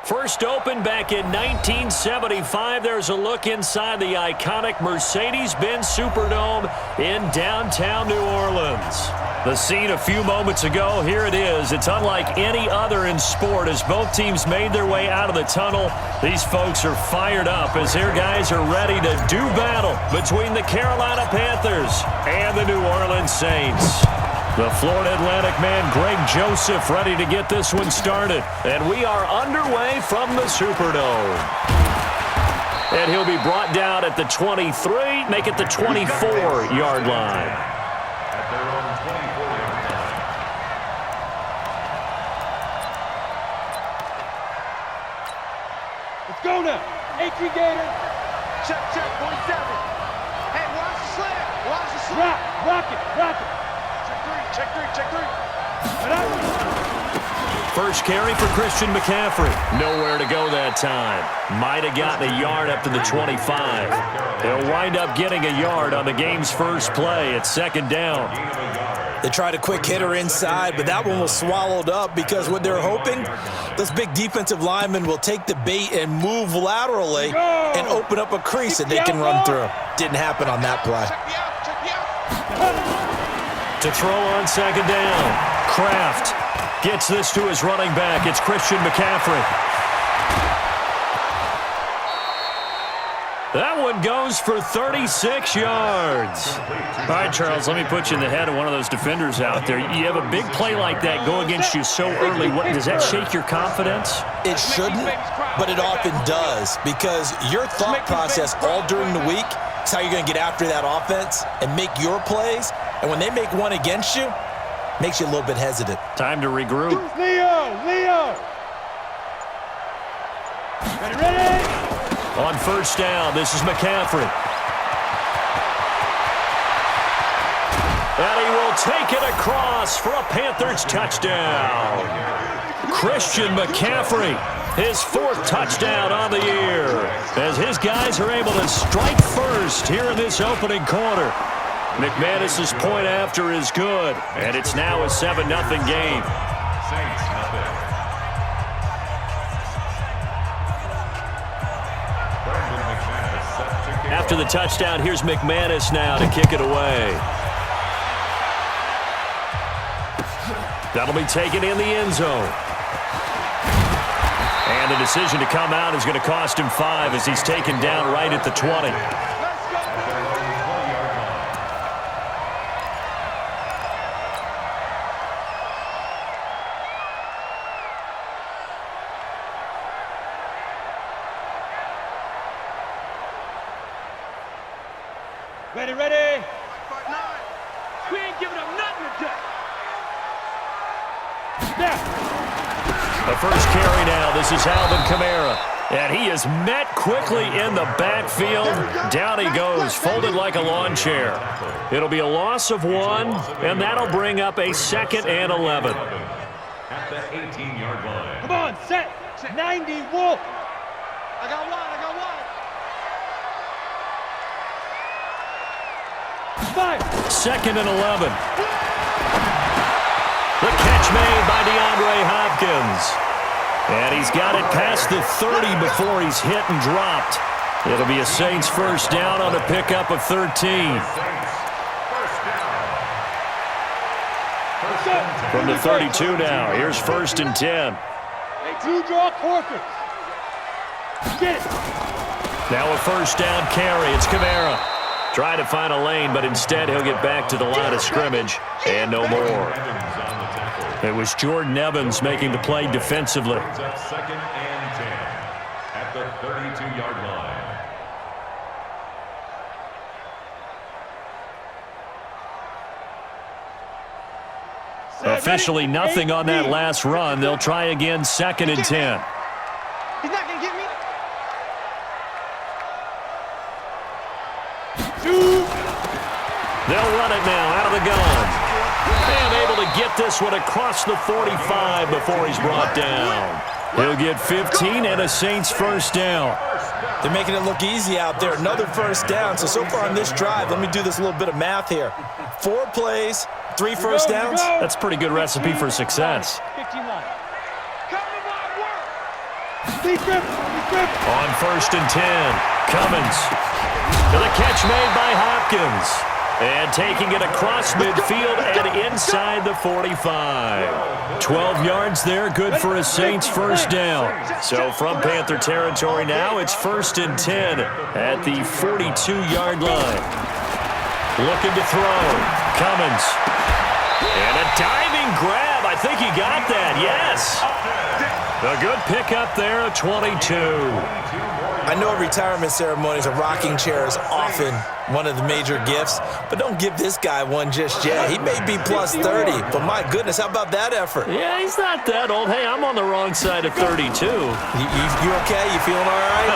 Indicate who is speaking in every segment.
Speaker 1: First opened back in 1975. There's a look inside the iconic Mercedes-Benz Superdome in downtown New Orleans. The scene a few moments ago, here it is. It's unlike any other in sport as both teams made their way out of the tunnel. These folks are fired up as their guys are ready to do battle between the Carolina Panthers and the New Orleans Saints. The Florida Atlantic man, Greg Joseph, ready to get this one started. And we are underway from the Superdome. And he'll be brought down at the 23, make it the 24-yard line.
Speaker 2: Let's go now. 18 Gator.
Speaker 3: Check, 47. Hey, watch the slam. Watch the slam.
Speaker 2: Rock it. Check three.
Speaker 1: First carry for Christian McCaffrey. Nowhere to go that time. Might have gotten a yard up to the 25. They'll wind up getting a yard on the game's first play. It's second down.
Speaker 4: They tried a quick hitter inside, but that one was swallowed up because what they're hoping, those big defensive linemen will take the bait and move laterally and open up a crease that they can run through. Didn't happen on that play.
Speaker 1: To throw on second down. Kraft gets this to his running back. It's Christian McCaffrey. That one goes for 36 yards. All right, Charles, let me put you in the head of one of those defenders out there. You have a big play like that go against you so early. Does that shake your confidence?
Speaker 4: It shouldn't, but it often does because your thought process all during the week is how you're going to get after that offense and make your plays. And when they make one against you, makes you a little bit hesitant.
Speaker 1: Time to regroup.
Speaker 2: Leo. Ready?
Speaker 1: On first down, this is McCaffrey. And he will take it across for a Panthers touchdown. Christian McCaffrey, his fourth touchdown on the year, as his guys are able to strike first here in this opening quarter. McManus's point after is good, and it's now a 7-0 game. After the touchdown, here's McManus now to kick it away. That'll be taken in the end zone. And the decision to come out is going to cost him 5 as he's taken down right at the 20.
Speaker 2: Ready. We ain't giving up nothing today.
Speaker 1: The first carry now. This is Alvin Kamara. And he is met quickly in the backfield. Down he goes, folded like a lawn chair. It'll be a loss of 1, and that'll bring up a 2nd and 11.
Speaker 5: At the 18-yard line.
Speaker 2: Come on, set. 90, Wolf.
Speaker 3: I got one.
Speaker 2: 5.
Speaker 1: 2nd and 11. The catch made by DeAndre Hopkins. And he's got it past the 30 before he's hit and dropped. It'll be a Saints first down on a pickup of 13. From the 32 now, here's 1st and 10.
Speaker 2: Hey, Drew, draw Corker. Get it.
Speaker 1: Now a first down carry. It's Kamara. Try to find a lane, but instead he'll get back to the line of scrimmage and no more. It was Jordan Evans making the play defensively.
Speaker 5: 2nd and 10 at the 32-yard line.
Speaker 1: Officially nothing on that last run. They'll try again 2nd and 10.
Speaker 3: He's not going to get me.
Speaker 1: They'll run it now out of the gun. And able to get this one across the 45 before he's brought down. He'll get 15 and a Saints first down.
Speaker 4: They're making it look easy out there. Another first down. So far on this drive, let me do this little bit of math here. 4 plays, 3 first downs.
Speaker 1: That's a pretty good recipe for success. On 1st and 10, Cummins. To the catch made by Hopkins. And taking it across midfield and inside the 45. 12 yards there, good for a Saints first down. So from Panther territory now, it's 1st and 10 at the 42-yard line. Looking to throw. Cummins. And a diving grab. I think he got that, yes. A good pickup there at 22.
Speaker 4: I know at retirement ceremonies, a rocking chair is often one of the major gifts, but don't give this guy one just yet. He may be plus 30, but my goodness, how about that effort?
Speaker 1: Yeah, he's not that old. Hey, I'm on the wrong side of 32.
Speaker 4: You okay? You feeling all right?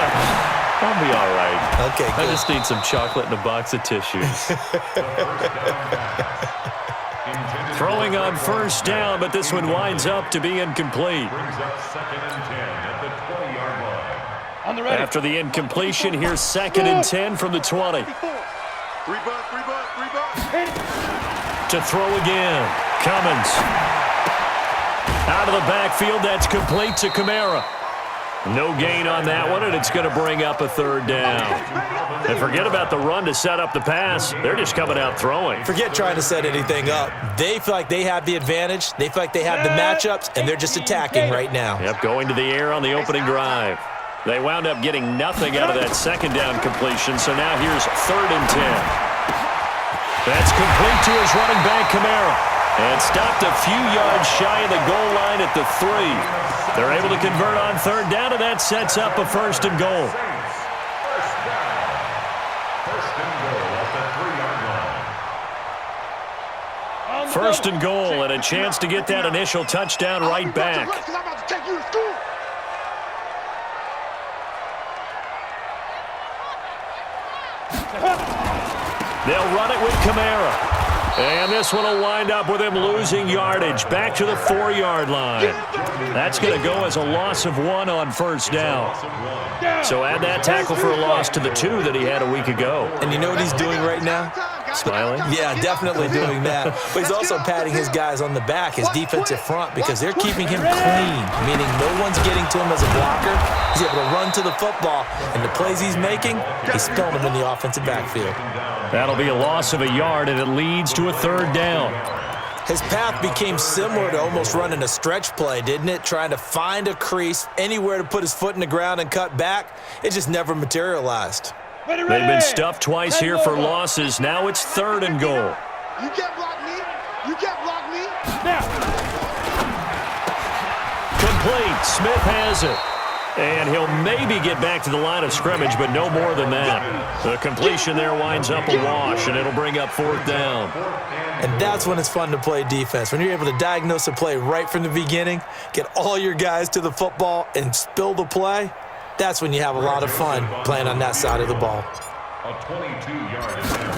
Speaker 1: I'll be all right.
Speaker 4: Okay, good.
Speaker 1: I just need some chocolate and a box of tissues. Throwing on 1st down, but this one winds up to be incomplete.
Speaker 5: Brings up 2nd and 10 at the 20-yard line.
Speaker 1: After the incompletion, here's 2nd and 10 from the 20. To throw again. Cummins. Out of the backfield, that's complete to Kamara. No gain on that one, and it's going to bring up a 3rd down. And forget about the run to set up the pass. They're just coming out throwing.
Speaker 4: Forget trying to set anything up. They feel like they have the advantage. They feel like they have the matchups, and they're just attacking right now.
Speaker 1: Yep, going to the air on the opening drive. They wound up getting nothing out of that 2nd down completion, so now here's 3rd and 10. That's complete to his running back, Kamara. And stopped a few yards shy of the goal line at the 3. They're able to convert on 3rd down, and that sets up a 1st and goal.
Speaker 5: First and goal at the 3-yard line.
Speaker 1: 1st and goal, and a chance to get that initial touchdown right back. They'll run it with Kamara. And this one will wind up with him losing yardage back to the 4-yard line. That's going to go as a loss of 1 on 1st down. So add that tackle for a loss to the 2 that he had a week ago.
Speaker 4: And you know what he's doing right now?
Speaker 1: Smiling?
Speaker 4: Yeah, definitely doing that. But he's also patting his guys on the back, his defensive front, because they're keeping him clean, meaning no one's getting to him as a blocker. He's able to run to the football, and the plays he's making, he's spilling them in the offensive backfield.
Speaker 1: That'll be a loss of a yard, and it leads to a 3rd down.
Speaker 4: His path became similar to almost running a stretch play, didn't it? Trying to find a crease, anywhere to put his foot in the ground and cut back. It just never materialized.
Speaker 1: They've been stuffed twice here for losses. Now it's 3rd and goal.
Speaker 3: You can't block me. You can't block me.
Speaker 1: Complete. Smith has it. And he'll maybe get back to the line of scrimmage, but no more than that. The completion there winds up a wash, and it'll bring up 4th down.
Speaker 4: And that's when it's fun to play defense. When you're able to diagnose a play right from the beginning, get all your guys to the football, and spill the play, that's when you have a lot of fun playing on that side of the ball.
Speaker 5: A 22-yard attempt.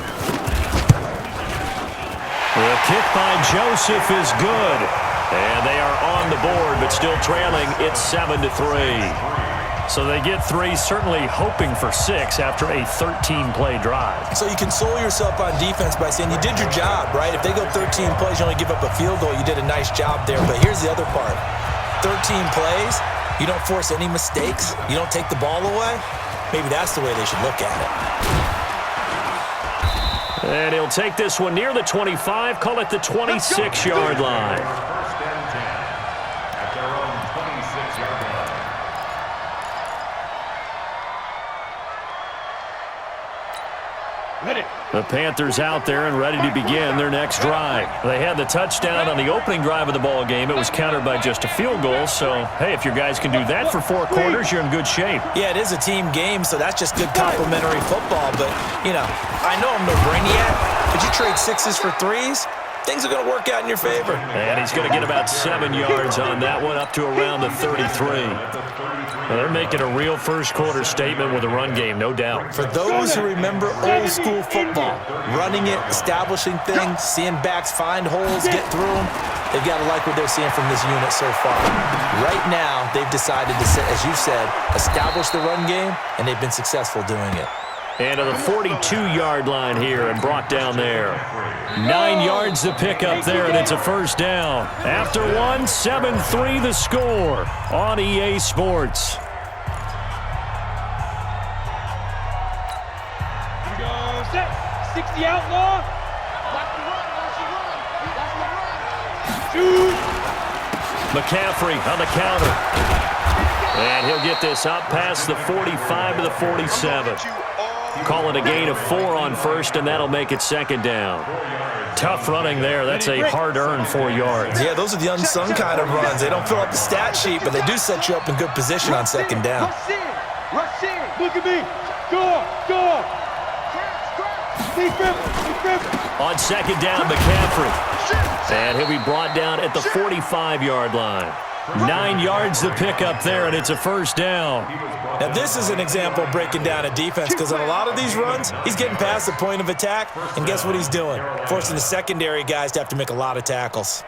Speaker 1: The kick by Joseph is good. And they are on the board, but still trailing. It's 7-3. So they get 3, certainly hoping for 6 after a 13-play drive.
Speaker 4: So you console yourself on defense by saying you did your job, right? If they go 13 plays, you only give up a field goal, you did a nice job there. But here's the other part. 13 plays, you don't force any mistakes, you don't take the ball away. Maybe that's the way they should look at it.
Speaker 1: And he'll take this one near the 25, call it the 26-yard line.
Speaker 5: First and 10 at their own 26-yard line.
Speaker 1: The Panthers out there and ready to begin their next drive. They had the touchdown on the opening drive of the ball game. It was countered by just a field goal. So, hey, if your guys can do that for 4 quarters, you're in good shape.
Speaker 4: Yeah, it is a team game, so that's just good complimentary football. But, you know, I know I'm no brainiac, but you trade 6s for 3s, things are going to work out in your favor.
Speaker 1: And he's going to get about 7 yards on that one, up to around the 33. Well, they're making a real first-quarter statement with a run game, no doubt.
Speaker 4: For those who remember old-school football, running it, establishing things, seeing backs find holes, get through them, they've got to like what they're seeing from this unit so far. Right now, they've decided to, as you said, establish the run game, and they've been successful doing it.
Speaker 1: And to the 42-yard line here and brought down there. 9 yards to pick up there, and it's a first down. After one, 7-3 the score on EA Sports.
Speaker 2: 60 outlaw.
Speaker 3: Watch the run, watch the run. Watch the run.
Speaker 2: Shoot.
Speaker 1: McCaffrey on the counter. And he'll get this up past the 45 to the 47. Call it a gain of 4 on first, and that'll make it second down. Tough running there. That's a hard-earned 4 yards.
Speaker 4: Yeah, those are the unsung kind of runs. They don't fill up the stat sheet, but they do set you up in good position on second down.
Speaker 3: Rush in. Rush in.
Speaker 2: Look at me. Go. Defense.
Speaker 1: On second down, McCaffrey. And he'll be brought down at the 45-yard line. 9 yards to pick up there, and it's a first down.
Speaker 4: Now, this is an example of breaking down a defense because on a lot of these runs, he's getting past the point of attack, and guess what he's doing? Forcing the secondary guys to have to make a lot of tackles.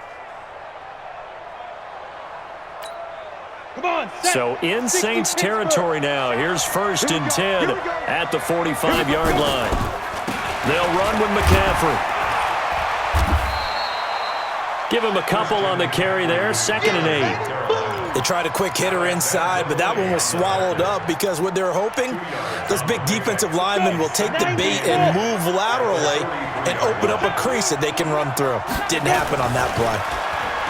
Speaker 2: Come on, set.
Speaker 1: So in Saints territory now. Here's first and 10 at the 45-yard line. They'll run with McCaffrey. Give him a couple on the carry there. Second and 8.
Speaker 4: They tried a quick hitter inside, but that one was swallowed up because what they're hoping, those big defensive linemen will take the bait and move laterally and open up a crease that they can run through. Didn't happen on that play.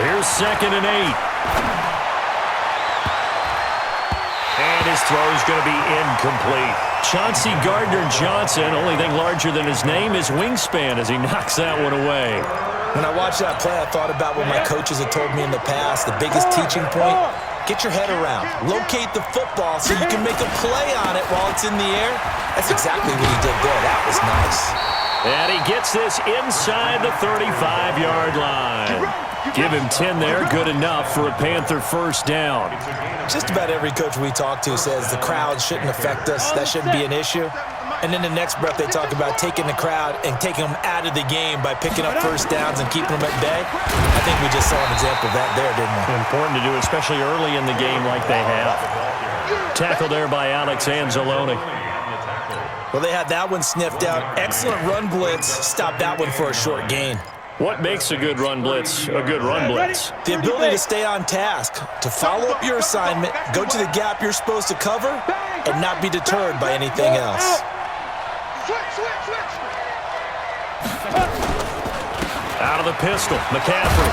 Speaker 1: Here's second and 8. And his throw is going to be incomplete. Chauncey Gardner-Johnson, only thing larger than his name is wingspan as he knocks that one away.
Speaker 4: When I watched that play, I thought about what my coaches had told me in the past. The biggest teaching point, get your head around. Locate the football so you can make a play on it while it's in the air. That's exactly what he did there. That was nice.
Speaker 1: And he gets this inside the 35-yard line. Give him 10 there, good enough for a Panther first down.
Speaker 4: Just about every coach we talk to says the crowd shouldn't affect us. That shouldn't be an issue. And then the next breath they talk about taking the crowd and taking them out of the game by picking up first downs and keeping them at bay. I think we just saw an example of that there, didn't we?
Speaker 1: Important to do, especially early in the game like they have. Tackle there by Alex Anzalone.
Speaker 4: Well, they had that one sniffed out. Excellent run blitz. Stopped that one for a short gain.
Speaker 1: What makes a good run blitz a good run blitz?
Speaker 4: The ability to stay on task, to follow up your assignment, go to the gap you're supposed to cover, and not be deterred by anything else.
Speaker 3: Switch.
Speaker 1: Out of the pistol, McCaffrey.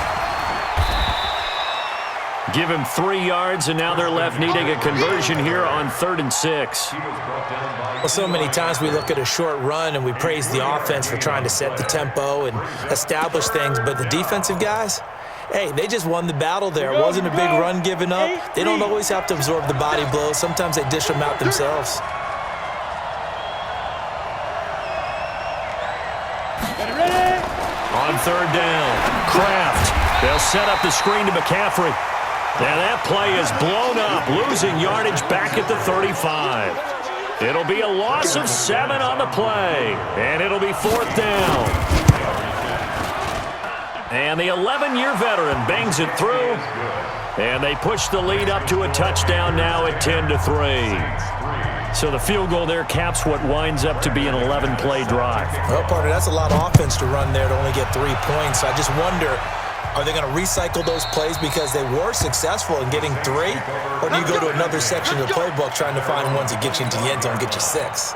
Speaker 1: Give him 3 yards, and now they're left needing a conversion here on 3rd and 6.
Speaker 4: Well, so many times we look at a short run and we praise the offense for trying to set the tempo and establish things, but the defensive guys, hey, they just won the battle there. It wasn't a big run given up. They don't always have to absorb the body blows. Sometimes they dish them out themselves.
Speaker 1: On 3rd down, Kraft. They'll set up the screen to McCaffrey. And that play is blown up, losing yardage back at the 35. It'll be a loss of 7 on the play, and it'll be 4th down. And the 11-year veteran bangs it through, and they push the lead up to a touchdown now at 10-3. So the field goal there caps what winds up to be an 11-play drive.
Speaker 4: Well, partner, that's a lot of offense to run there to only get 3 points. I just wonder, are they going to recycle those plays because they were successful in getting 3? Or do you go to another section of the playbook trying to find ones that get you into the end zone and get you 6?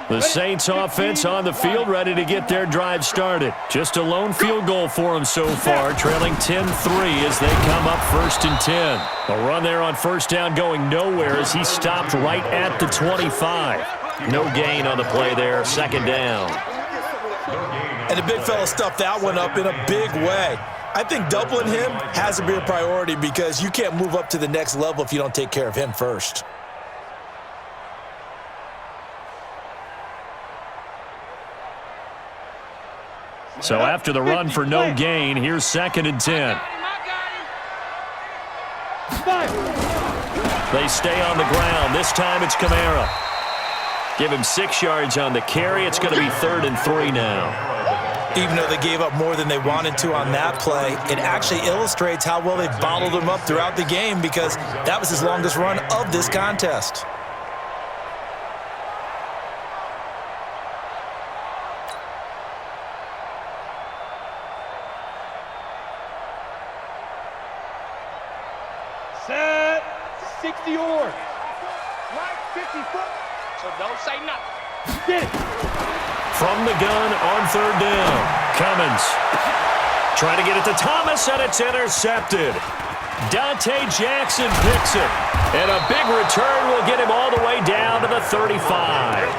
Speaker 1: The Saints offense on the field, ready to get their drive started. Just a lone field goal for them so far, trailing 10-3 as they come up 1st and 10. A run there on 1st down going nowhere as he stopped right at the 25. No gain on the play there, 2nd down.
Speaker 4: And the big fella stuffed that one up in a big way. I think doubling him has to be a priority because you can't move up to the next level if you don't take care of him first.
Speaker 1: So after the run for no gain, here's 2nd and 10. They stay on the ground. This time it's Kamara. Give him 6 yards on the carry. It's going to be 3rd and 3 now.
Speaker 4: Even though they gave up more than they wanted to on that play, it actually illustrates how well they've bottled him up throughout the game because that was his longest run of this contest.
Speaker 2: 60 or.
Speaker 3: Right, 50 foot. So don't say nothing.
Speaker 2: Get it.
Speaker 1: From the gun on third down, Cummins trying to get it to Thomas, and it's intercepted. Dante Jackson picks it, and a big return will get him all the way down to the 35.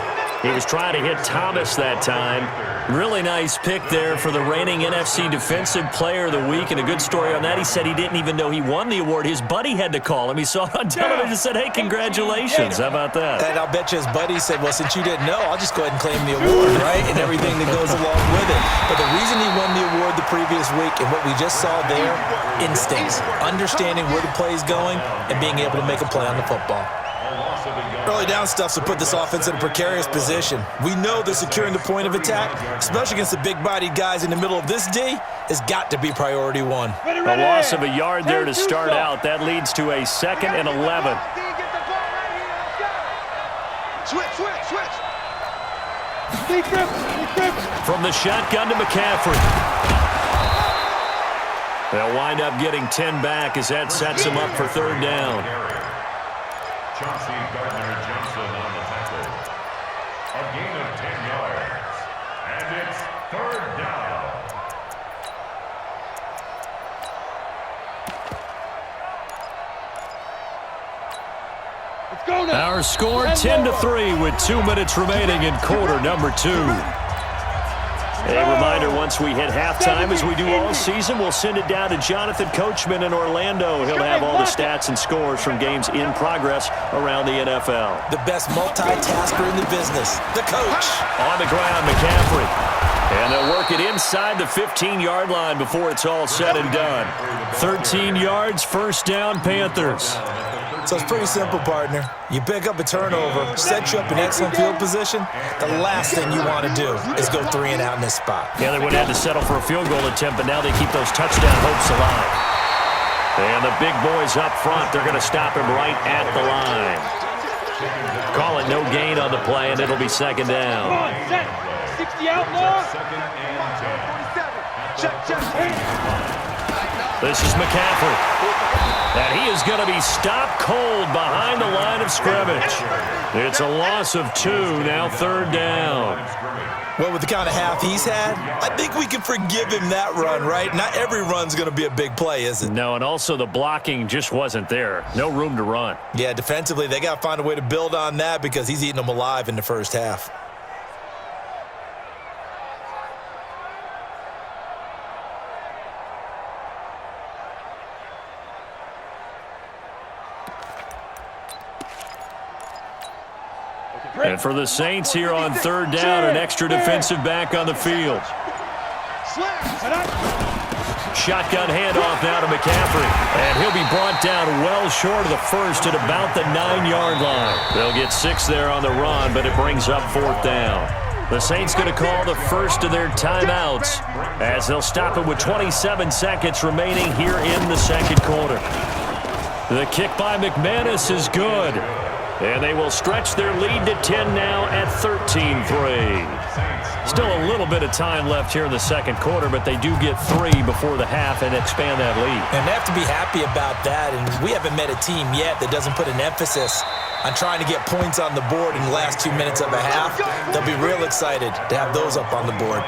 Speaker 1: He was trying to hit Thomas that time. Really nice pick there for the reigning NFC Defensive Player of the Week, and a good story on that. He said he didn't even know he won the award. His buddy had to call him. He saw it on television and said, hey, congratulations. How about that?
Speaker 4: And I'll bet you his buddy said, well, since you didn't know, I'll just go ahead and claim the award, right? And everything that goes along with it. But the reason he won the award the previous week and what we just saw there, instincts, understanding where the play is going and being able to make a play on the football. Early down stuff to put this offense in a precarious position. We know that securing the point of attack, especially against the big-bodied guys in the middle of this D, has got to be priority one.
Speaker 1: A loss of a yard there to start out. That leads to a 2nd and 11.
Speaker 3: Switch.
Speaker 1: From the shotgun to McCaffrey. They'll wind up getting 10 back as that sets them up for third down.
Speaker 5: Chauncey Gardner-Johnson on the tackle. A gain of 10 yards. And it's third down.
Speaker 2: Let's go now.
Speaker 1: Our score 10-3 with 2 minutes remaining in quarter number 2. A reminder, once we hit halftime, as we do all season, we'll send it down to Jonathan Coachman in Orlando. He'll have all the stats and scores from games in progress around the NFL.
Speaker 4: The best multitasker in the business, the coach.
Speaker 1: On the ground, McCaffrey. And they'll work it inside the 15-yard line before it's all said and done. 13 yards, first down, Panthers.
Speaker 4: So it's pretty simple, partner. You pick up a turnover, set you up in excellent field position. The last thing you want to do is go 3 and out in this spot.
Speaker 1: Yeah, they would have had to settle for a field goal attempt, but now they keep those touchdown hopes alive. And the big boys up front, they're going to stop him right at the line. Call it no gain on the play, and it'll be second
Speaker 2: Come
Speaker 1: down.
Speaker 2: on, set. 60 outlaw.
Speaker 5: Second and 10.
Speaker 3: Check.
Speaker 1: This is McCaffrey. And he is going to be stopped cold behind the line of scrimmage. It's a loss of 2, now third down.
Speaker 4: Well, with the kind of half he's had, I think we can forgive him that run, right? Not every run's going to be a big play, is it?
Speaker 1: No, and also the blocking just wasn't there. No room to run.
Speaker 4: Yeah, defensively, they got to find a way to build on that because he's eating them alive in the first half.
Speaker 1: And for the Saints here on third down, an extra defensive back on the field. Shotgun handoff now to McCaffrey. And he'll be brought down well short of the first at about the 9-yard line. They'll get 6 there on the run, but it brings up fourth down. The Saints going to call the first of their timeouts as they'll stop it with 27 seconds remaining here in the second quarter. The kick by McManus is good. And they will stretch their lead to 10 now at 13-3. Still a little bit of time left here in the second quarter, but they do get 3 before the half and expand that lead.
Speaker 4: And they have to be happy about that. And we haven't met a team yet that doesn't put an emphasis on trying to get points on the board in the last 2 minutes of a half. They'll be real excited to have those up on the board.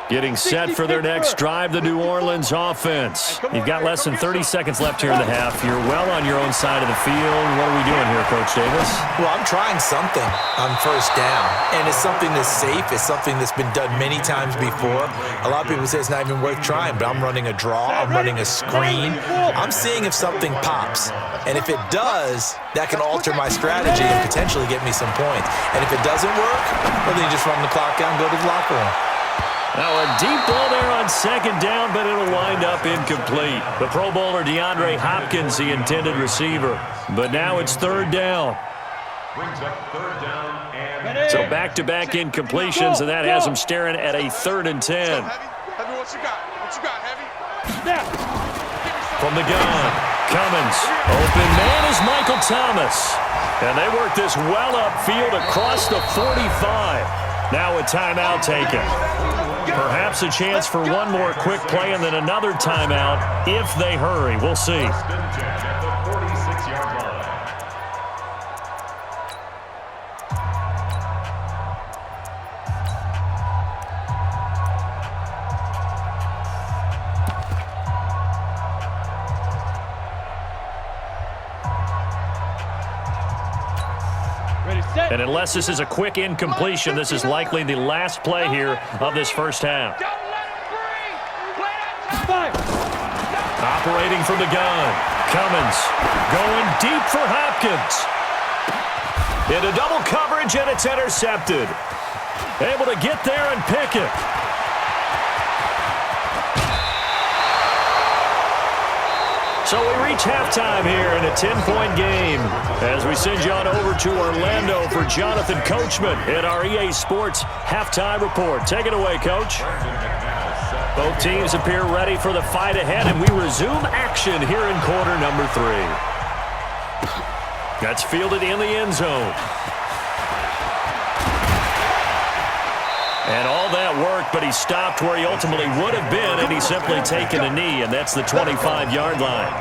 Speaker 1: Getting set for their next drive, the New Orleans offense. You've got less than 30 seconds left here in the half. You're well on your own side of the field. What are we doing here, Coach Davis?
Speaker 4: Well, I'm trying something on first down, and it's something that's safe. It's something that's been done many times before. A lot of people say it's not even worth trying, but I'm running a draw. I'm running a screen. I'm seeing if something pops, and if it does, that can alter my strategy and potentially get me some points. And if it doesn't work, well, then you just run the clock out and go to the locker room.
Speaker 1: Now a deep ball there on second down, but it'll wind up incomplete. The Pro Bowler DeAndre Hopkins, the intended receiver. But now it's third down.
Speaker 5: Brings up third down and
Speaker 1: So back-to-back incompletions, and that has them staring at a 3rd and 10.
Speaker 3: Heavy, what you got? What you got, Heavy?
Speaker 1: From the gun, Cummins. Open man is Michael Thomas. And they work this well upfield across the 45. Now a timeout taken. Perhaps a chance for one more quick play and then another timeout if they hurry. We'll see.
Speaker 5: First and 10 at the 46-yard line.
Speaker 1: And unless this is a quick incompletion, this is likely the last play here of this first half. Operating from the gun. Cummins going deep for Hopkins. Into double coverage, and it's intercepted. Able to get there and pick it. So we reach halftime here in a 10-point game as we send you on over to Orlando for Jonathan Coachman in our EA Sports Halftime Report. Take it away, Coach. Both teams appear ready for the fight ahead, and we resume action here in quarter number 3. That's fielded in the end zone. And all that worked, but he stopped where he ultimately would have been, and he's simply taken a knee, and that's the 25-yard line.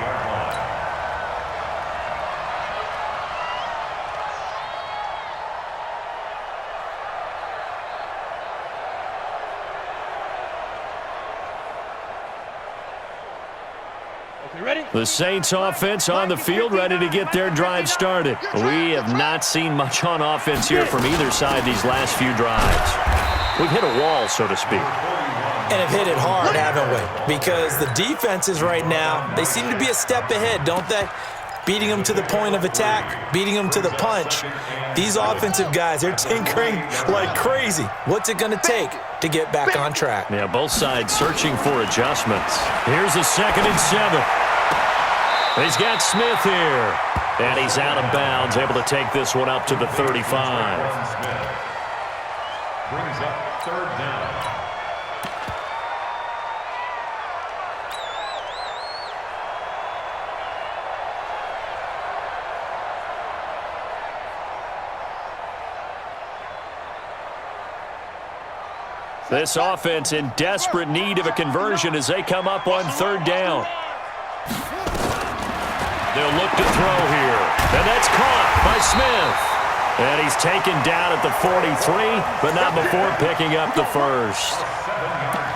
Speaker 1: The Saints offense on the field, ready to get their drive started. We have not seen much on offense here from either side these last few drives. We've hit a wall, so to speak.
Speaker 4: And have hit it hard, haven't we? Because the defenses right now, they seem to be a step ahead, don't they? Beating them to the point of attack, beating them to the punch. These offensive guys, they're tinkering like crazy. What's it going to take to get back on track?
Speaker 1: Yeah, both sides searching for adjustments. Here's a 2nd and 7. He's got Smith here. And he's out of bounds, able to take this one up to the 35.
Speaker 5: Brings up 3rd down.
Speaker 1: This offense in desperate need of a conversion as they come up on 3rd down. They'll look to throw here. And that's caught by Smith. And he's taken down at the 43, but not before picking up the first.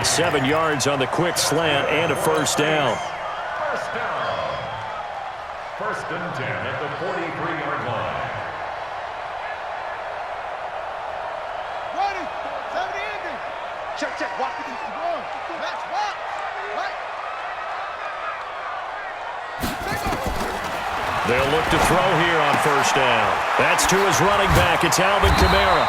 Speaker 1: 7 yards on the quick slant and a first down.
Speaker 5: First down. 1st and 10 at the 43-yard line.
Speaker 3: Ready. 70 Check, check. Watch the run. Match, watch. Right.
Speaker 1: They'll look to throw here on 1st down. That's to his running back. It's Alvin Kamara.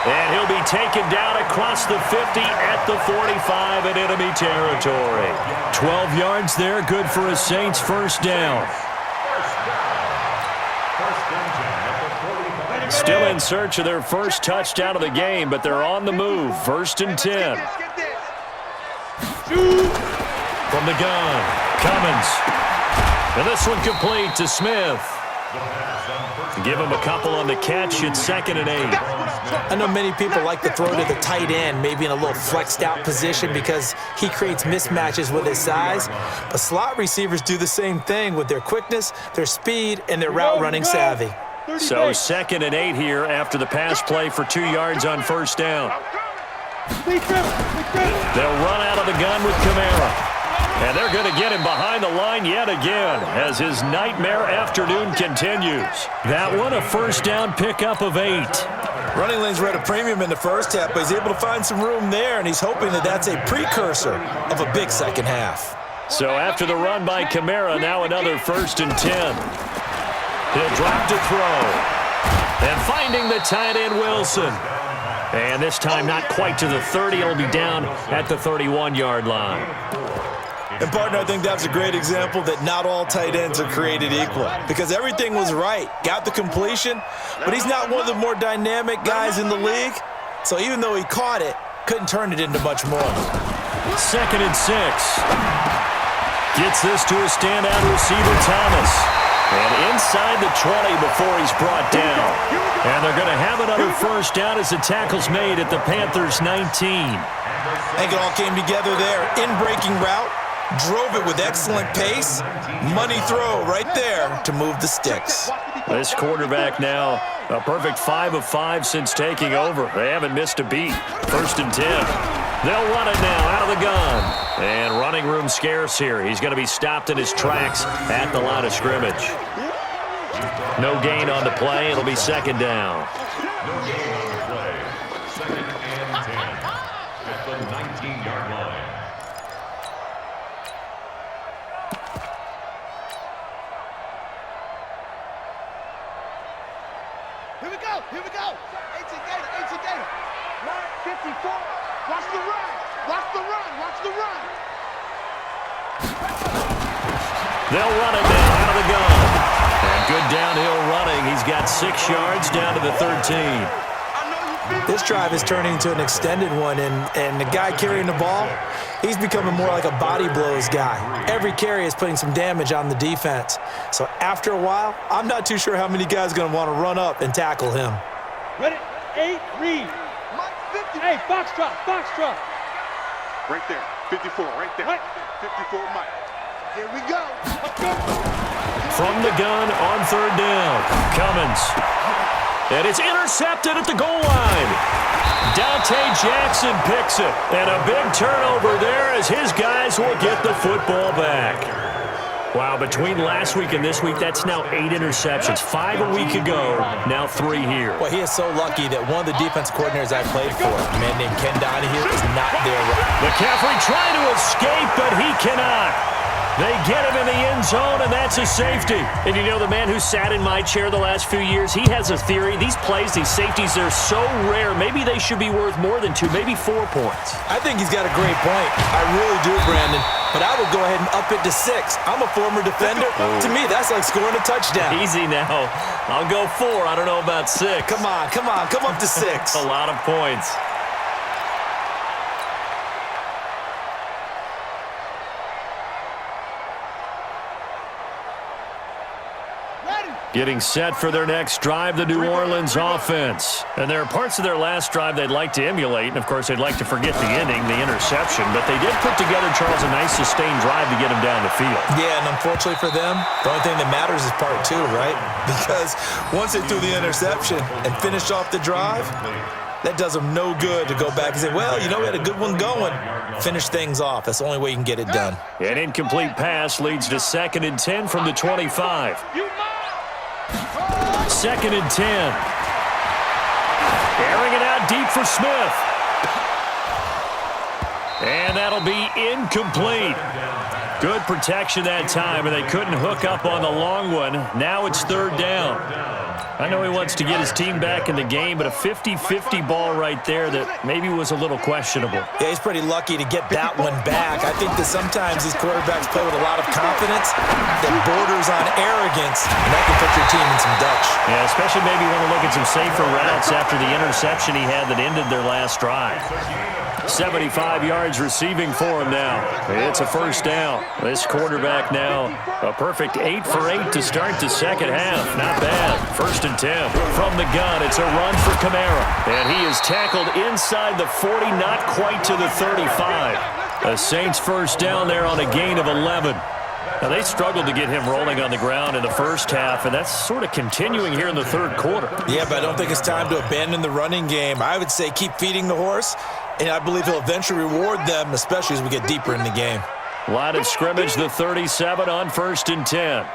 Speaker 1: And he'll be taken down across the 50 at the 45 in enemy territory. 12 yards there, good for a Saints first down. Still in search of their first touchdown of the game, but they're on the move. 1st and 10. From the gun, Cummins. And this one complete to Smith. Give him a couple on the catch. It's 2nd and 8.
Speaker 4: I know many people like to throw to the tight end, maybe in a little flexed out position because he creates mismatches with his size. But slot receivers do the same thing with their quickness, their speed, and their route running savvy.
Speaker 1: So 2nd and 8 here after the pass play for 2 yards on 1st down. They'll run out of the gun with Kamara. And they're going to get him behind the line yet again as his nightmare afternoon continues. That one a first down pickup of 8.
Speaker 4: Running lanes were at a premium in the first half, but he's able to find some room there, and he's hoping that that's a precursor of a big second half.
Speaker 1: So after the run by Kamara, now another 1st and 10. He'll drop to throw. And finding the tight end, Wilson. And this time not quite to the 30. It'll be down at the 31-yard line.
Speaker 4: And, partner, I think that's a great example that not all tight ends are created equal because everything was right. Got the completion, but he's not one of the more dynamic guys in the league. So even though he caught it, couldn't turn it into much more.
Speaker 1: 2nd and 6. Gets this to a standout receiver, Thomas. And inside the 20 before he's brought down. And they're going to have another first down as the tackle's made at the Panthers' 19.
Speaker 4: I think it all came together there. In-breaking route. Drove it with excellent pace. Money throw right there to move the sticks.
Speaker 1: This quarterback now a perfect 5 of 5 since taking over. They haven't missed a beat. 1st and 10. They'll run it now out of the gun. And running room scarce here. He's going to be stopped in his tracks at the line of scrimmage. No gain on the play. It'll be 2nd down.
Speaker 5: No gain on the play. 2nd and 10 at the 19-yard line.
Speaker 3: Here we go. Here we go. 18 Gator. Line 54. Watch the run. Watch the run. Watch the run.
Speaker 1: They'll run it now out of the gun. And good downhill running. He's got 6 yards down to the 13.
Speaker 4: This drive is turning into an extended one, and the guy carrying the ball, he's becoming more like a body blows guy. Every carry is putting some damage on the defense. So after a while, I'm not too sure how many guys are going to want to run up and tackle him.
Speaker 2: Ready? 8, read. Hey, box drop.
Speaker 3: Right there. 54, right there.
Speaker 2: Right.
Speaker 3: 54, Mike. Here we go.
Speaker 1: From the gun on 3rd down. Cummins. And it's intercepted at the goal line. Dante Jackson picks it. And a big turnover there as his guys will get the football back. Wow, between last week and this week, that's now 8 interceptions. 5 a week ago, now 3 here.
Speaker 4: Well, he is so lucky that one of the defense coordinators I played for, a man named Ken Donahue, is not there.
Speaker 1: McCaffrey trying to escape, but he cannot. They get him in the end zone, and that's a safety. And you know, the man who sat in my chair the last few years, he has a theory. These plays, these safeties, they're so rare. Maybe they should be worth more than 2, maybe 4 points.
Speaker 4: I think he's got a great point. I really do, Brandon. But I would go ahead and up it to 6. I'm a former defender. To me, that's like scoring a touchdown.
Speaker 1: Easy now. I'll go 4. I don't know about 6.
Speaker 4: Come on. Come up to 6.
Speaker 1: A lot of points. Getting set for their next drive, the New Orleans offense. And there are parts of their last drive they'd like to emulate, and of course they'd like to forget the inning, the interception, but they did put together, Charles, a nice sustained drive to get him down the field.
Speaker 4: Yeah, and unfortunately for them, the only thing that matters is part 2, right? Because once they threw the interception and finished off the drive, that does them no good to go back and say, well, you know, we had a good one going. Finish things off. That's the only way you can get it done.
Speaker 1: An incomplete pass leads to 2nd and 10 from the 25. 2nd and 10. Airing it out deep for Smith. And that'll be incomplete. Good protection that time, and they couldn't hook up on the long one. Now it's 3rd down. I know he wants to get his team back in the game, but a 50-50 ball right there that maybe was a little questionable.
Speaker 4: Yeah, he's pretty lucky to get that one back. I think that sometimes these quarterbacks play with a lot of confidence that borders on arrogance, and that can put your team in some Dutch.
Speaker 1: Yeah, especially maybe want to look at some safer routes after the interception he had that ended their last drive. 75 yards receiving for him now. It's a 1st down. This quarterback now a perfect 8 for 8 to start the 2nd half. Not bad. 1st and 10. From the gun, it's a run for Kamara. And he is tackled inside the 40, not quite to the 35. The Saints 1st down there on a gain of 11. Now, they struggled to get him rolling on the ground in the 1st half, and that's sort of continuing here in the 3rd quarter.
Speaker 4: Yeah, but I don't think it's time to abandon the running game. I would say keep feeding the horse, and I believe he'll eventually reward them, especially as we get deeper in the game.
Speaker 1: Line of scrimmage, the 37 on 1st and 10.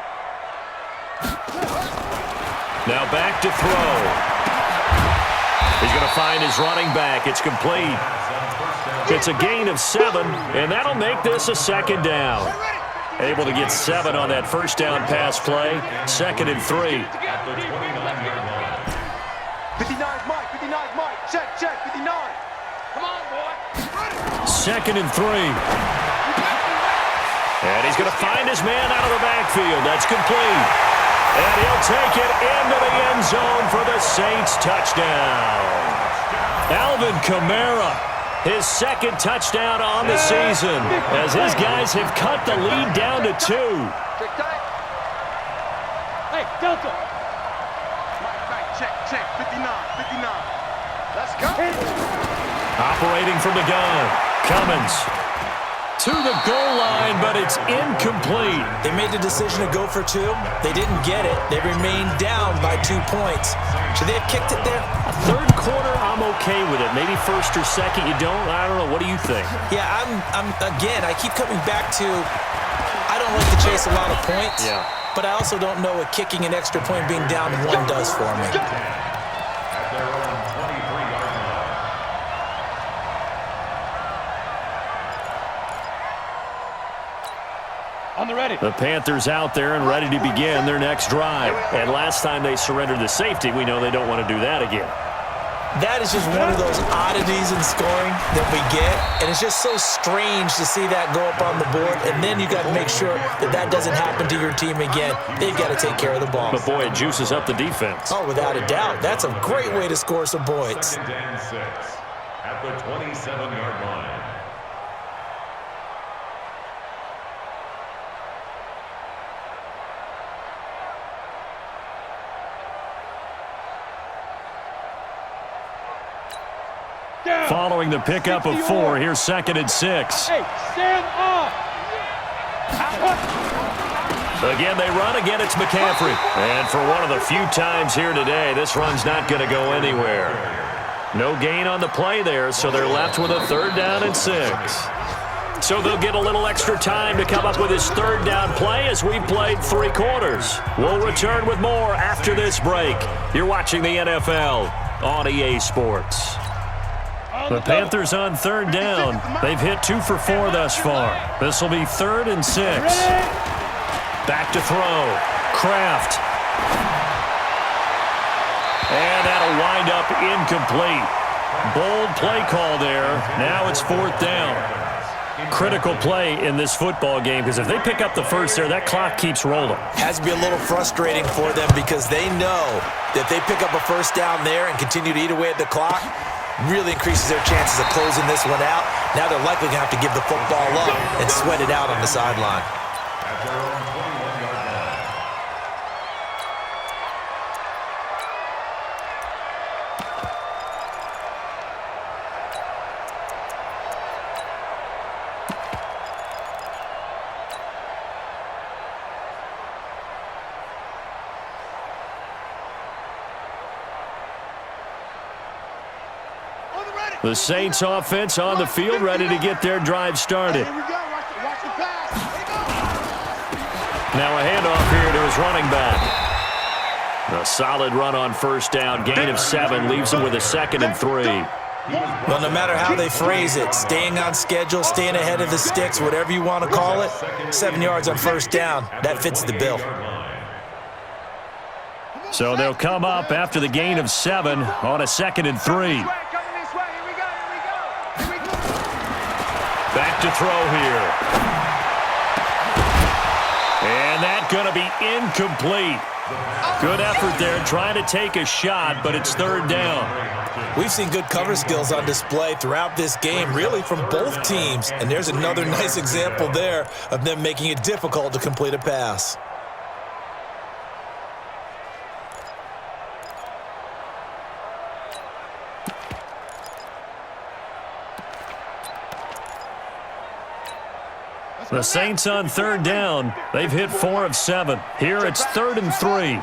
Speaker 1: Now back to throw. He's going to find his running back. It's complete. It's a gain of 7, and that'll make this a 2nd down. Able to get 7 on that 1st down pass play. 2nd and 3.
Speaker 3: 59 Mike. 59 Mike. Check. 59. Come on, boy.
Speaker 1: 2nd and 3. And he's going to find his man out of the backfield. That's complete. And he'll take it into the end zone for the Saints touchdown. Alvin Kamara his second touchdown on the season, as his guys have cut the lead down to 2.
Speaker 2: Hey, Delta.
Speaker 3: Right, check. 59. Let's go.
Speaker 1: Operating from the gun, Cummins to the goal line, but it's incomplete.
Speaker 4: They made the decision to go for 2. They didn't get it. They remained down by 2 points. Should they have kicked it there?
Speaker 1: A third quarter, I'm okay with it. Maybe first or second, you don't. I don't know. What do you think?
Speaker 4: Yeah, again, I keep coming back to I don't like to chase a lot of points.
Speaker 1: Yeah.
Speaker 4: But I also don't know what kicking an extra point being down 1 does for me.
Speaker 5: At their own 23-yard line.
Speaker 2: On the ready.
Speaker 1: The Panthers out there and ready to begin their next drive. And last time they surrendered the safety, we know they don't want to do that again.
Speaker 4: That is just one of those oddities in scoring that we get, and it's just so strange to see that go up on the board, and then you got to make sure that doesn't happen to your team again. They've got to take care of the ball.
Speaker 1: But boy, it juices up the defense.
Speaker 4: Oh, without a doubt. That's a great way to score some points.
Speaker 5: 2nd and 6 at the 27-yard line.
Speaker 1: Following the pickup of 4, here's 2nd and 6.
Speaker 2: Hey, stand off.
Speaker 1: Again, they run. Again, it's McCaffrey. And for one of the few times here today, this run's not going to go anywhere. No gain on the play there, so they're left with a 3rd down and 6. So they'll get a little extra time to come up with his 3rd down play as we've played 3 quarters. We'll return with more after this break. You're watching the NFL on EA Sports. The Panthers on 3rd down. They've hit 2 for 4 thus far. This will be 3rd and 6. Back to throw. Kraft. And that'll wind up incomplete. Bold play call there. Now it's 4th down. Critical play in this football game, because if they pick up the first there, that clock keeps rolling.
Speaker 4: Has to be a little frustrating for them because they know that they pick up a 1st down there and continue to eat away at the clock, really increases their chances of closing this one out. Now they're likely going to have to give the football up and sweat it out on the sideline.
Speaker 5: At their own 21-yard line.
Speaker 1: The Saints offense on the field, ready to get their drive started.
Speaker 3: Here we go. Watch the pass.
Speaker 1: Now a handoff here to his running back. A solid run on 1st down. Gain of 7 leaves him with a 2nd and 3.
Speaker 4: Well, no matter how they phrase it, staying on schedule, staying ahead of the sticks, whatever you want to call it, 7 yards on 1st down, that fits the bill.
Speaker 1: So they'll come up after the gain of 7 on a 2nd and 3. Back to throw here. And that's going to be incomplete. Good effort there, trying to take a shot, but it's 3rd down.
Speaker 4: We've seen good cover skills on display throughout this game, really from both teams. And there's another nice example there of them making it difficult to complete a pass.
Speaker 1: The Saints on 3rd down. They've hit 4 of 7. Here it's 3rd and 3.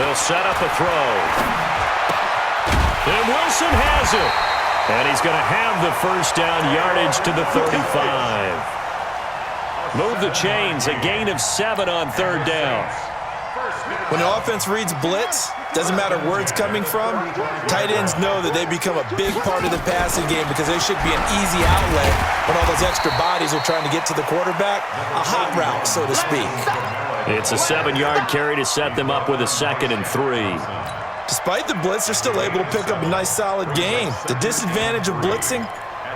Speaker 1: They'll set up a throw. And Wilson has it. And he's going to have the 1st down, yardage to the 35. Move the chains, a gain of 7 on 3rd down.
Speaker 4: When the offense reads blitz, doesn't matter where it's coming from, tight ends know that they become a big part of the passing game because they should be an easy outlet when all those extra bodies are trying to get to the quarterback. A hot route, so to speak.
Speaker 1: It's a 7-yard carry to set them up with a 2nd and 3.
Speaker 4: Despite the blitz, they're still able to pick up a nice, solid gain. The disadvantage of blitzing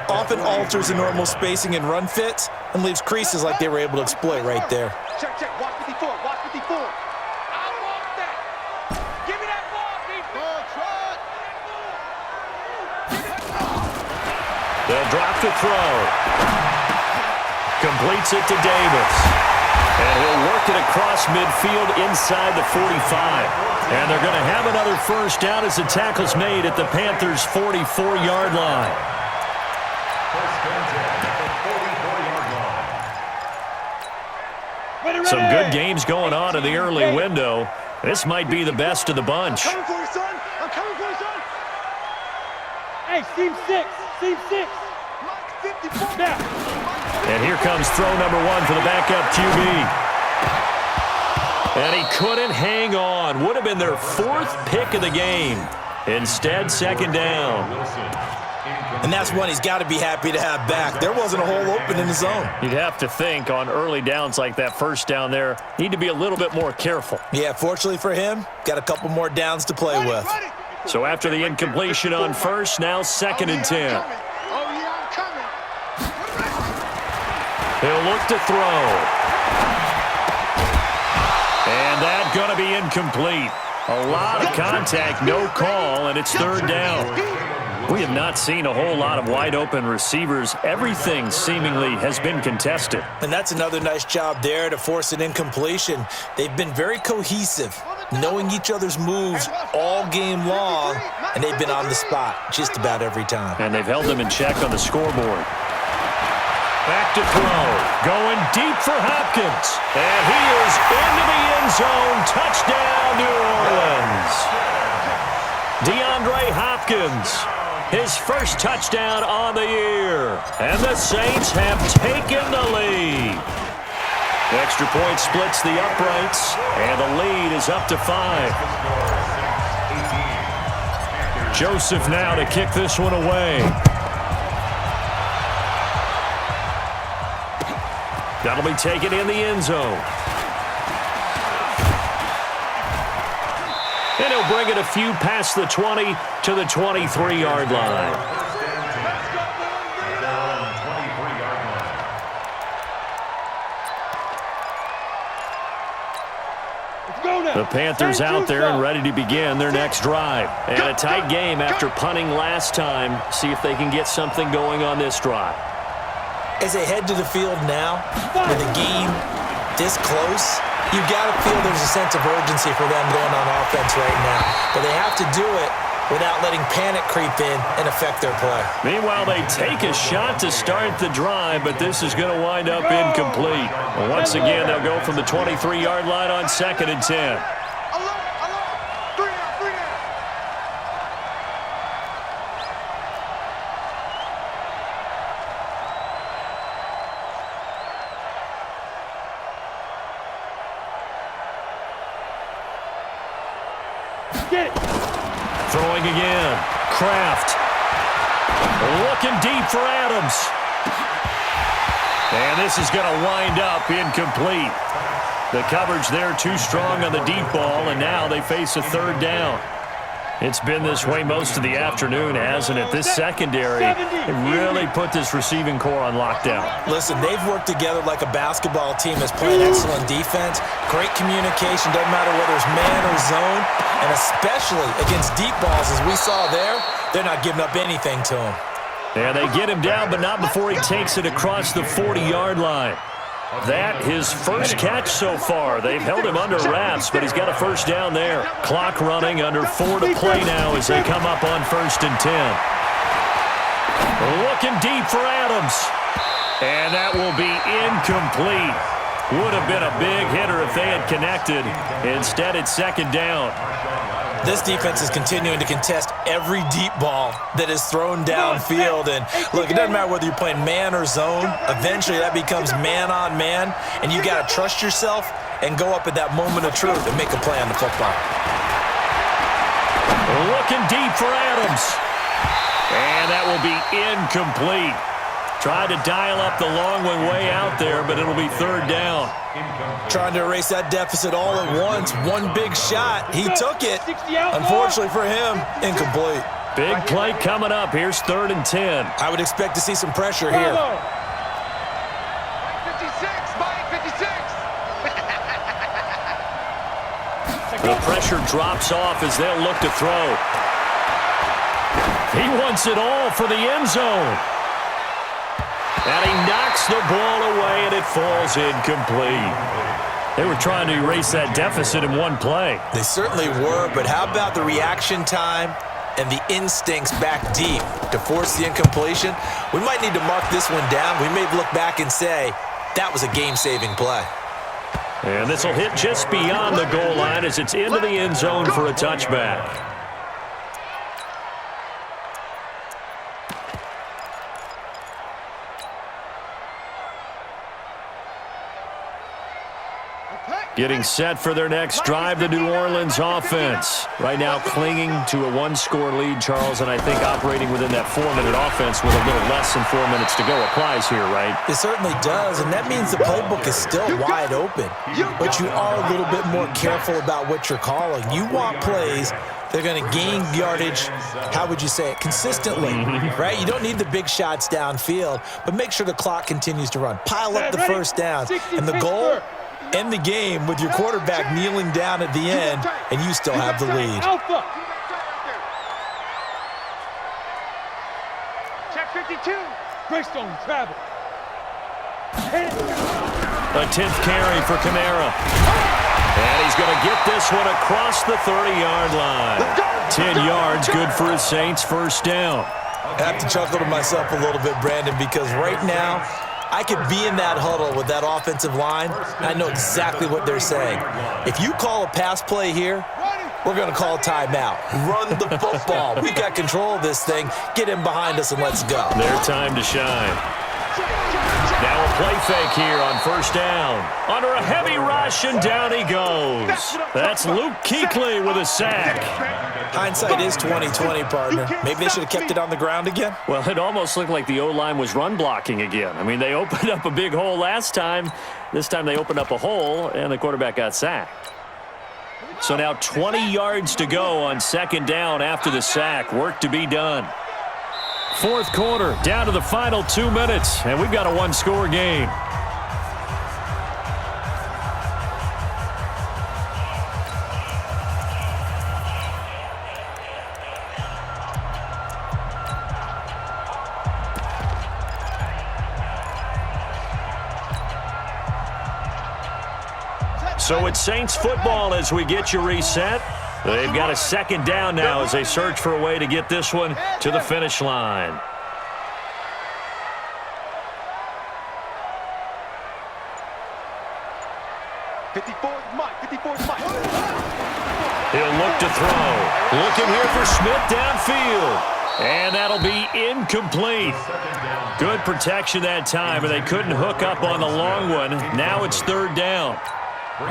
Speaker 4: often alters the normal spacing and run fits and leaves creases like they were able to exploit right there.
Speaker 3: Check. Watch 54. Watch 54.
Speaker 1: They'll drop the throw. Completes it to Davis. And he'll work it across midfield inside the 45. And they're going to have another first down as the tackle's made at the Panthers' 44-yard line. Some good games going on in the early window. This might be the best of the bunch.
Speaker 3: I'm coming for you, son. I'm coming for you, son.
Speaker 2: Hey, Team 6. Team 6.
Speaker 3: Mike 54.
Speaker 2: Now.
Speaker 1: And here comes throw number 1 for the backup QB. And he couldn't hang on. Would have been their 4th pick of the game. Instead, second down.
Speaker 4: And that's one he's got to be happy to have back. There wasn't a hole open in the zone.
Speaker 1: You'd have to think on early downs like that first down there, need to be a little bit more careful.
Speaker 4: Yeah, fortunately for him, got a couple more downs to play with.
Speaker 1: So after the incompletion on first, now 2nd and 10.
Speaker 3: Oh, yeah, I'm coming.
Speaker 1: He'll look to throw. And that's going to be incomplete. A lot of contact, no call, and it's 3rd down. We have not seen a whole lot of wide-open receivers. Everything seemingly has been contested.
Speaker 4: And that's another nice job there to force an incompletion. They've been very cohesive, knowing each other's moves all game long, and they've been on the spot just about every time.
Speaker 1: And they've held them in check on the scoreboard. Back to throw. Going deep for Hopkins. And he is into the end zone. Touchdown, New Orleans. DeAndre Hopkins. His first touchdown on the year. And the Saints have taken the lead. The extra point splits the uprights, and the lead is up to 5. Joseph now to kick this one away. That'll be taken in the end zone. And he'll bring it a few past the 20 to the 23-yard line. The Panthers out there and ready to begin their next drive. And a tight game after punting last time. See if they can get something going on this drive.
Speaker 4: As they head to the field now, with a game this close, you've got to feel there's a sense of urgency for them going on offense right now. But they have to do it without letting panic creep in and affect their play.
Speaker 1: Meanwhile, they take a shot to start the drive, but this is going to wind up incomplete. And once again, they'll go from the 23-yard line on 2nd and 10. Throwing again. Kraft. Looking deep for Adams. And this is going to wind up incomplete. The coverage there too strong on the deep ball, and now they face a 3rd down. It's been this way most of the afternoon, hasn't it? This secondary really put this receiving core on lockdown.
Speaker 4: Listen, they've worked together like a basketball team that's playing excellent defense. Great communication, doesn't matter whether it's man or zone. And especially against deep balls, as we saw there, they're not giving up anything to him.
Speaker 1: And they get him down, but not before he takes it across the 40-yard line. That his first catch so far. They've held him under wraps, but he's got a first down there. Clock running, under 4 to play now as they come up on 1st and 10. Looking deep for Adams. And that will be incomplete. Would have been a big hitter if they had connected. Instead, it's 2nd down.
Speaker 4: This defense is continuing to contest every deep ball that is thrown downfield. And look, it doesn't matter whether you're playing man or zone. Eventually, that becomes man on man. And you got to trust yourself and go up at that moment of truth and make a play on the football.
Speaker 1: Looking deep for Adams. And that will be incomplete. Tried to dial up the long one way out there, but it'll be 3rd down.
Speaker 4: Trying to erase that deficit all at once. One big shot. He took it. Unfortunately for him, incomplete.
Speaker 1: Big play coming up. Here's 3rd and 10.
Speaker 4: I would expect to see some pressure here.
Speaker 3: 56, Mike, 56.
Speaker 1: The pressure drops off as they'll look to throw. He wants it all for the end zone. And he knocks the ball away, and it falls incomplete. They were trying to erase that deficit in one play.
Speaker 4: They certainly were, but how about the reaction time and the instincts back deep to force the incompletion? We might need to mark this one down. We may look back and say, that was a game-saving play.
Speaker 1: And this will hit just beyond the goal line as it's into the end zone for a touchback. Getting set for their next drive, the New Orleans offense. Right now clinging to a one-score lead, Charles, and I think operating within that 4-minute offense with a little less than 4 minutes to go applies here, right?
Speaker 4: It certainly does, and that means the playbook is still wide open. But you are a little bit more careful about what you're calling. You want plays that are going to gain yardage, how would you say it, consistently, right? You don't need the big shots downfield, but make sure the clock continues to run. Pile up the first downs, and the goal, end the game with your quarterback kneeling down at the end, and you still have the lead.
Speaker 2: Check 52. Greystone travel.
Speaker 1: A 10th carry for Kamara. And he's going to get this one across the 30-yard line. 10 yards, good for his Saints first down.
Speaker 4: I have to chuckle to myself a little bit, Brandon, because right now, I could be in that huddle with that offensive line, and I know exactly what they're saying. If you call a pass play here, we're going to call timeout. Run the football. We got control of this thing. Get in behind us and let's go.
Speaker 1: Their time to shine. Now a play fake here on first down. Under a heavy rush, and down he goes. That's Luke Kuechly with a sack.
Speaker 4: Hindsight is 20/20, partner. Maybe they should have kept it on the ground again.
Speaker 1: Well, it almost looked like the O-line was run blocking again. I mean, they opened up a big hole last time. This time they opened up a hole, and the quarterback got sacked. So now 20 yards to go on second down after the sack. Work to be done. Fourth quarter, down to the final 2 minutes, and we've got a one-score game. So it's Saints football as we get you reset. They've got a second down now as they search for a way to get this one to the finish line. He'll look to throw. Looking here for Smith downfield. And that'll be incomplete. Good protection that time, and they couldn't hook up on the long one. Now it's third down.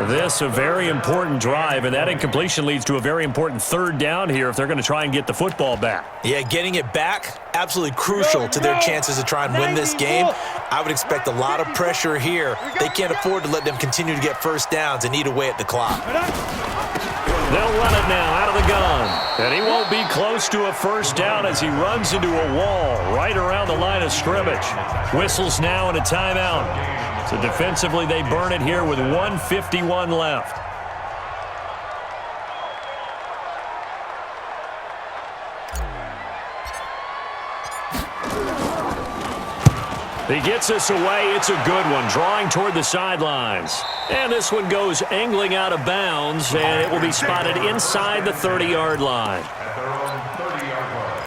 Speaker 1: This a very important drive, and that incompletion leads to a very important third down here if they're going to try and get the football back.
Speaker 4: Yeah, getting it back, absolutely crucial to their chances to try and win this game. I would expect a lot of pressure here. They can't afford to let them continue to get first downs and eat away at the clock.
Speaker 1: They'll run it now out of the gun. And he won't be close to a first down as he runs into a wall right around the line of scrimmage. Whistles now and a timeout. So defensively, they burn it here with 1:51 left. He gets this away. It's a good one, drawing toward the sidelines. And this one goes angling out of bounds, and it will be spotted inside the 30-yard line.
Speaker 5: At their own 30-yard line.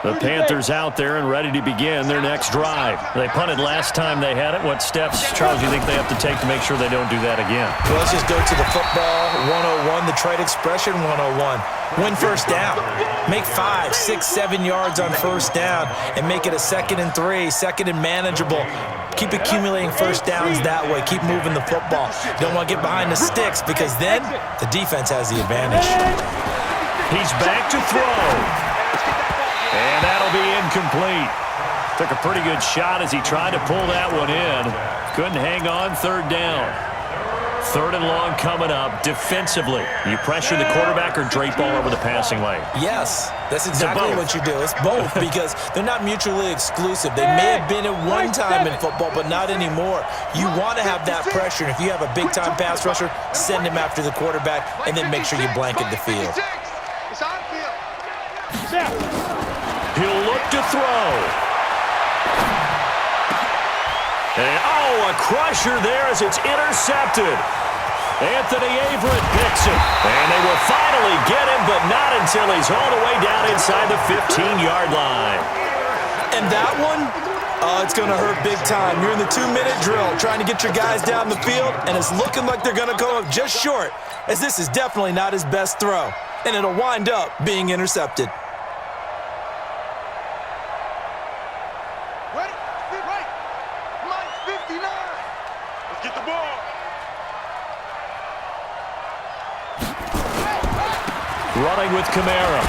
Speaker 1: The Panthers out there and ready to begin their next drive. They punted last time they had it. What steps, Charles, do you think they have to take to make sure they don't do that again?
Speaker 4: Well, let's just go to the football 101, the trade expression 101. Win first down. Make 5, 6, 7 yards on first down and make it a 2nd and 3, 2nd and manageable. Keep accumulating first downs that way. Keep moving the football. You don't want to get behind the sticks because then the defense has the advantage.
Speaker 1: He's back to throw. And that'll be incomplete. Took a pretty good shot as he tried to pull that one in. Couldn't hang on third down. Third and long coming up defensively. You pressure the quarterback or drape all over the passing lane?
Speaker 4: Yes. That's exactly what you do. It's both because they're not mutually exclusive. They may have been at one time in football, but not anymore. You want to have that pressure. And if you have a big-time pass rusher, send him after the quarterback, and then make sure you blanket the field.
Speaker 1: He'll look to throw. And, a crusher there as it's intercepted. Anthony Averett picks it. And they will finally get him, but not until he's all the way down inside the 15-yard line.
Speaker 4: And that one, it's going to hurt big time. You're in the 2-minute drill trying to get your guys down the field, and it's looking like they're going to go up just short, as this is definitely not his best throw. And it'll wind up being intercepted.
Speaker 1: Running with Kamara.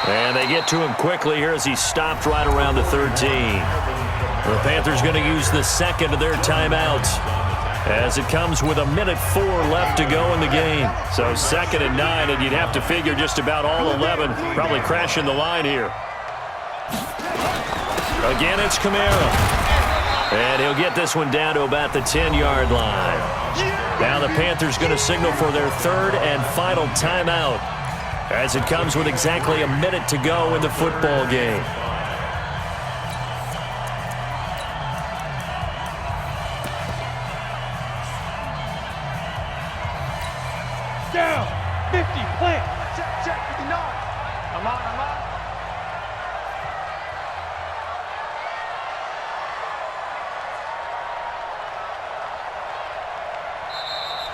Speaker 1: And they get to him quickly here as he stopped right around the 13. The Panthers going to use the second of their timeouts as it comes with 1:04 left to go in the game. So 2nd and 9, and you'd have to figure just about all 11 probably crashing the line here. Again, it's Kamara. And he'll get this one down to about the 10-yard line. Now the Panthers going to signal for their 3rd and final timeout as it comes with exactly 1 minute to go in the football game.
Speaker 2: Down. 50. Plant. Check. 59. I'm on.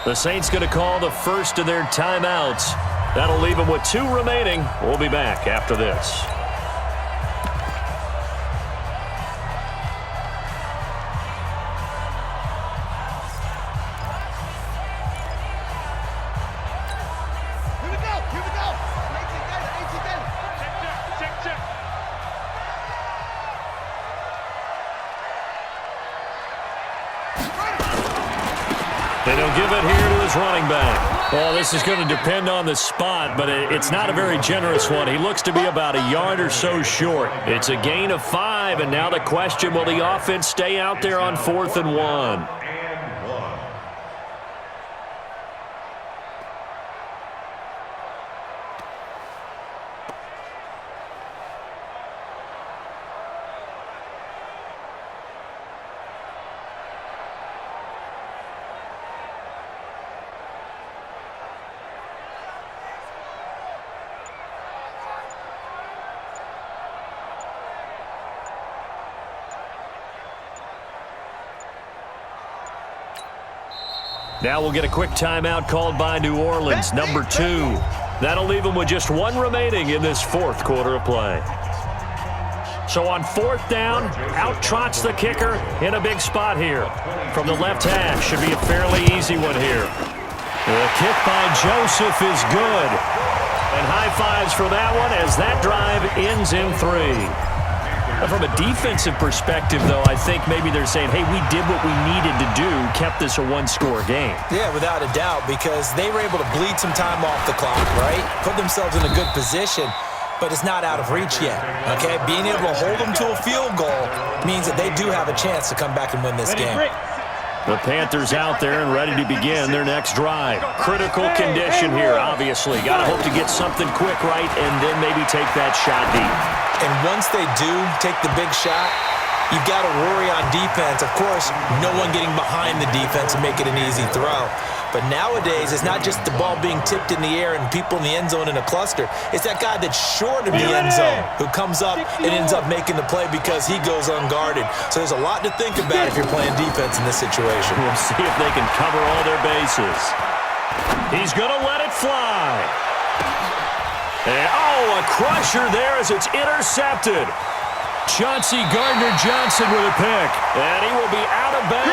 Speaker 1: The Saints going to call the first of their timeouts. That'll leave them with 2 remaining. We'll be back after this.
Speaker 3: Here we go. 18 data.
Speaker 2: Check.
Speaker 1: And he'll give it here to his running back. Well, this is going to depend on the spot, but it's not a very generous one. He looks to be about a yard or so short. It's a gain of 5, and now the question, will the offense stay out there on 4th and 1? Now we'll get a quick timeout called by New Orleans, number 2. That'll leave them with just 1 remaining in this 4th quarter of play. So on 4th down, out trots the kicker in a big spot here. From the left hash, should be a fairly easy one here. The kick by Joseph is good. And high fives for that one as that drive ends in 3. From a defensive perspective, though, I think maybe they're saying, hey, we did what we needed to do, kept this a 1-score game.
Speaker 4: Yeah, without a doubt, because they were able to bleed some time off the clock, right? Put themselves in a good position, but it's not out of reach yet, okay? Being able to hold them to a field goal means that they do have a chance to come back and win this game.
Speaker 1: The Panthers out there and ready to begin their next drive. Critical condition here, obviously. Got to hope to get something quick right and then maybe take that shot deep.
Speaker 4: And once they do take the big shot, you've got to worry on defense. Of course, no one getting behind the defense and make it an easy throw. But nowadays, it's not just the ball being tipped in the air and people in the end zone in a cluster. It's that guy that's short of the end zone who comes up and ends up making the play because he goes unguarded. So there's a lot to think about if you're playing defense in this situation.
Speaker 1: We'll see if they can cover all their bases. He's going to let it fly. And, a crusher there as it's intercepted. Chauncey Gardner-Johnson with a pick. And he will be out of bounds.